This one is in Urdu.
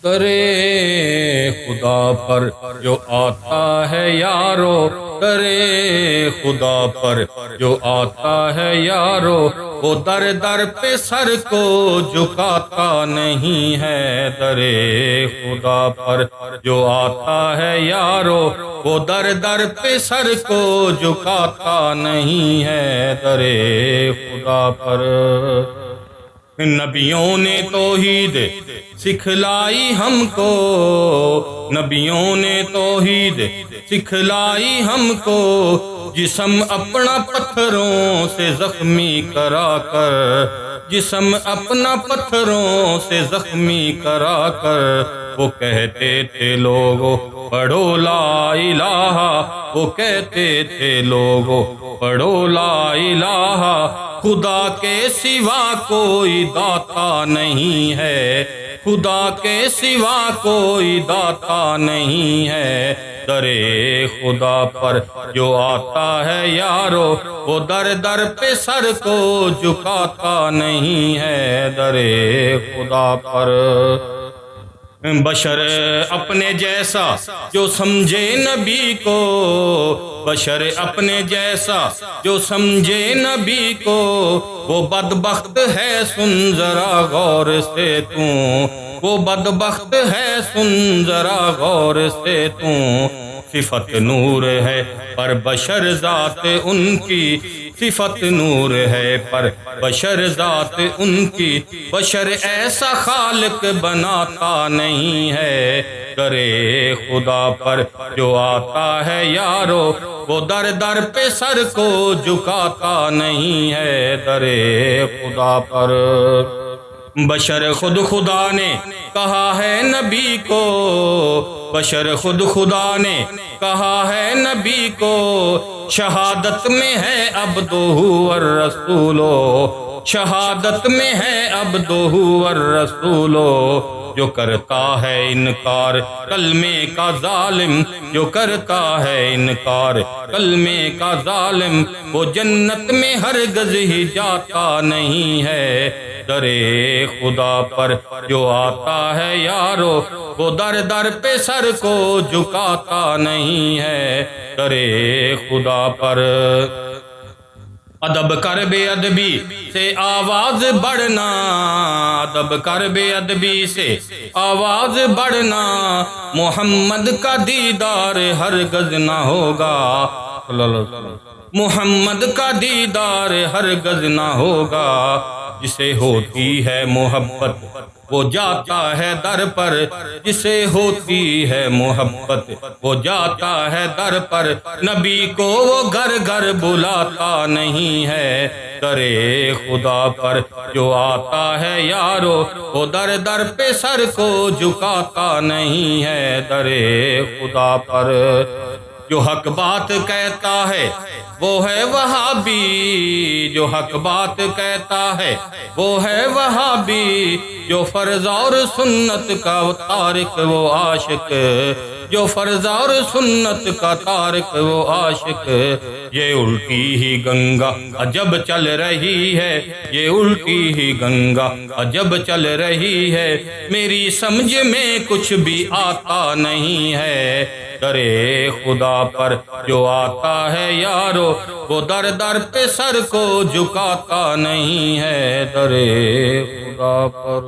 درے خدا پر جو آتا ہے یارو، درے خدا پر جو آتا ہے یارو، وہ در در پہ سر کو جھکاتا نہیں ہے۔ درے خدا پر جو آتا ہے یارو، وہ در در پہ سر کو جھکاتا نہیں ہے۔ درے خدا پر نبیوں نے توحید سکھلائی ہم کو، نبیوں نے توحید سکھلائی ہم کو، جسم اپنا پتھروں سے زخمی کرا کر، جسم اپنا پتھروں سے زخمی کرا کر، وہ کہتے تھے لوگو پڑھو لا الہ، وہ کہتے تھے لوگو پڑھو لا الہ، خدا کے سوا کوئی داتا نہیں ہے، خدا کے سوا کوئی داتا نہیں ہے۔ درے خدا پر جو آتا ہے یارو، وہ در در پہ سر کو جھکاتا نہیں ہے۔ درے خدا پر بشر اپنے جیسا جو سمجھے نبی کو، بشر اپنے جیسا جو سمجھے نبی کو، وہ بدبخت ہے سن ذرا غور سے تو، وہ بدبخت ہے سن ذرا غور سے تو، صفت نور ہے پر بشر ذات ان کی، صفت نور ہے پر بشر ذات ان کی، بشر ایسا خالق بناتا نہیں ہے۔ درے خدا پر جو آتا ہے یارو، وہ در در پہ سر کو جھکاتا نہیں ہے۔ درے خدا پر بشر خود خدا نے کہا ہے نبی کو، بشر خود خدا نے کہا ہے نبی کو، شہادت میں ہے عبدہ والرسول، شہادت میں ہے عبدہ والرسول، جو کرتا ہے انکار کلمے کا ظالم، جو کرتا ہے انکار کلمے کا ظالم، وہ جنت میں ہرگز ہی جاتا نہیں ہے۔ درے خدا پر جو آتا ہے یارو، وہ در در پہ سر کو جھکاتا نہیں ہے۔ درے خدا پر ادب کر بے ادبی سے آواز بڑھنا، ادب کر بے ادبی سے آواز بڑھنا، محمد کا دیدار ہرگز نہ ہوگا، محمد کا دیدار ہرگز نہ ہوگا، جسے ہوتی ہے محبت وہ جاتا ہے در پر، جسے ہوتی ہے محبت وہ جاتا ہے در پر، نبی کو وہ گھر گھر بلاتا نہیں ہے۔ درے خدا پر جو آتا ہے یارو، وہ در در پہ سر کو جھکاتا نہیں ہے۔ درے خدا پر جو حق بات کہتا ہے وہ ہے وہابی، جو حق بات کہتا ہے وہ ہے وہابی، جو فرض اور سنت کا تارک وہ عاشق، جو فرض اور سنت کا تارک وہ عاشق، یہ الٹی ہی گنگا عجب چل رہی ہے، یہ الٹی ہی گنگا عجب چل رہی ہے، میری سمجھ میں کچھ بھی آتا نہیں ہے۔ درے خدا پر جو آتا ہے یارو، وہ در در پہ سر کو جھکاتا نہیں ہے۔ درے خدا پر